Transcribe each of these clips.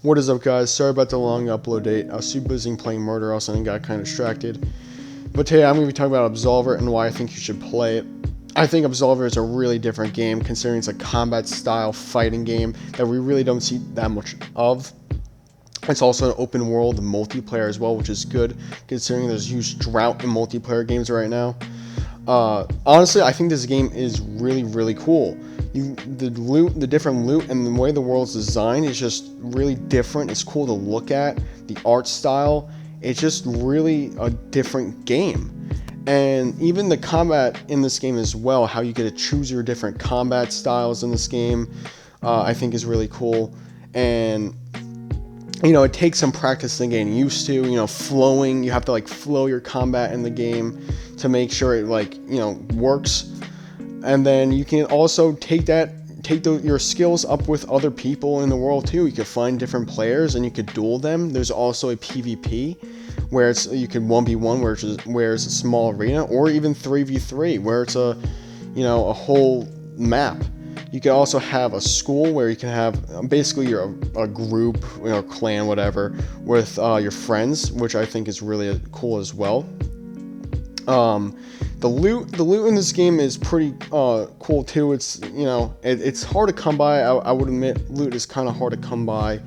What is up, guys? Sorry about the long upload date. I was too busy playing Murder House and got kind of distracted. But today I'm going to be talking about Absolver and why I think you should play it. I think Absolver is a really different game, considering it's a combat style fighting game that we really don't see that much of. It's also an open world multiplayer as well, which is good considering there's a huge drought in multiplayer games right now. Honestly, I think this game is really cool. The different loot and the way the world's designed is just really different. It's cool to look at. The art style, it's just really a different game. And even the combat in this game as well, how you get to choose your different combat styles in this game, I think is really cool. And it takes some practice in getting used to, flowing. You have to flow your combat in the game to make sure it works. And then you can also take your skills up with other people in the world too. You can find different players and you could duel them. There's also a PvP where you can 1v1 where it's a small arena, or even 3v3 where it's a whole map. You can also have a school where you can have basically a group, clan, whatever, with your friends, which I think is really cool as well. The loot in this game is pretty cool too. It's it's hard to come by. I would admit loot is kind of hard to come by,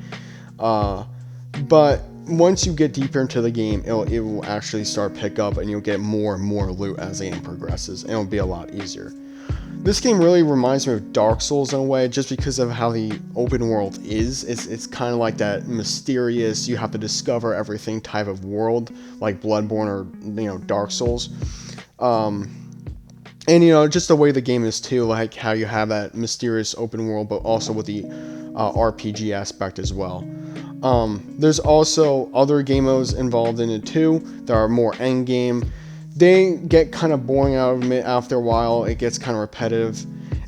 but once you get deeper into the game, it will actually start pick up, and you'll get more and more loot as the game progresses, and it'll be a lot easier. This game really reminds me of Dark Souls in a way, just because of how the open world is. It's kind of like that mysterious, you have to discover everything type of world, like Bloodborne or Dark Souls. And just the way the game is too, like how you have that mysterious open world, but also with the RPG aspect as well. There's also other game modes involved in it too. There are more end game. They get kind of boring out of it after a while. It gets kind of repetitive,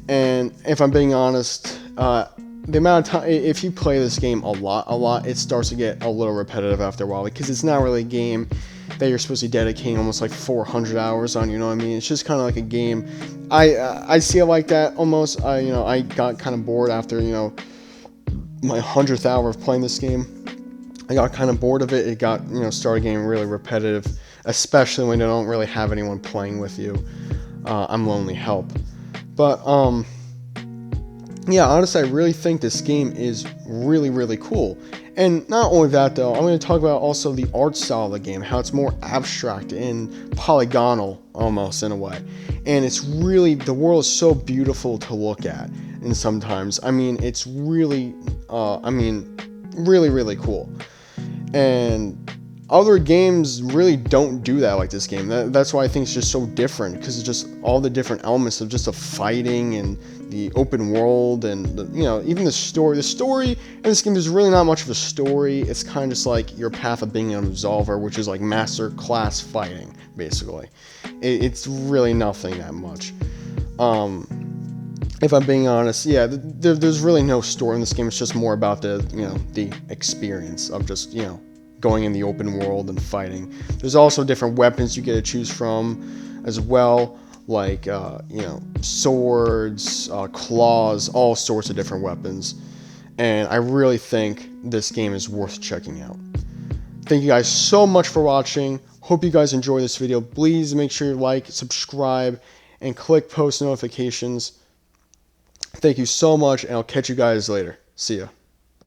and if I'm being honest, the amount of time, if you play this game a lot, it starts to get a little repetitive after a while, because it's not really a game that you're supposed to be dedicating almost 400 hours on. You know what I mean? It's just kind of like a game. I see it like that almost. I got kind of bored after my 100th hour of playing this game. I got kind of bored of it. It got started getting really repetitive, especially when you don't really have anyone playing with you. I'm lonely help. But yeah, honestly, I really think this game is really cool. And not only that though, I'm going to talk about also the art style of the game, how it's more abstract and polygonal almost in a way. And it's really, the world is so beautiful to look at, and sometimes, it's really really cool. And other games really don't do that like this game. That's why I think it's just so different, because it's just all the different elements of just the fighting and the open world, and even the story. The story in this game, there's really not much of a story. It's kind of just like your path of being an Absolver, which is like master class fighting, basically. It's really nothing that much. If I'm being honest, yeah, there's really no story in this game. It's just more about the experience of just going in the open world and fighting. There's also different weapons you get to choose from as well, like swords, claws, all sorts of different weapons. And I really think this game is worth checking out. Thank you guys so much for watching. Hope you guys enjoy this video. Please make sure you like, subscribe, and click post notifications. Thank you so much, and I'll catch you guys later. See ya.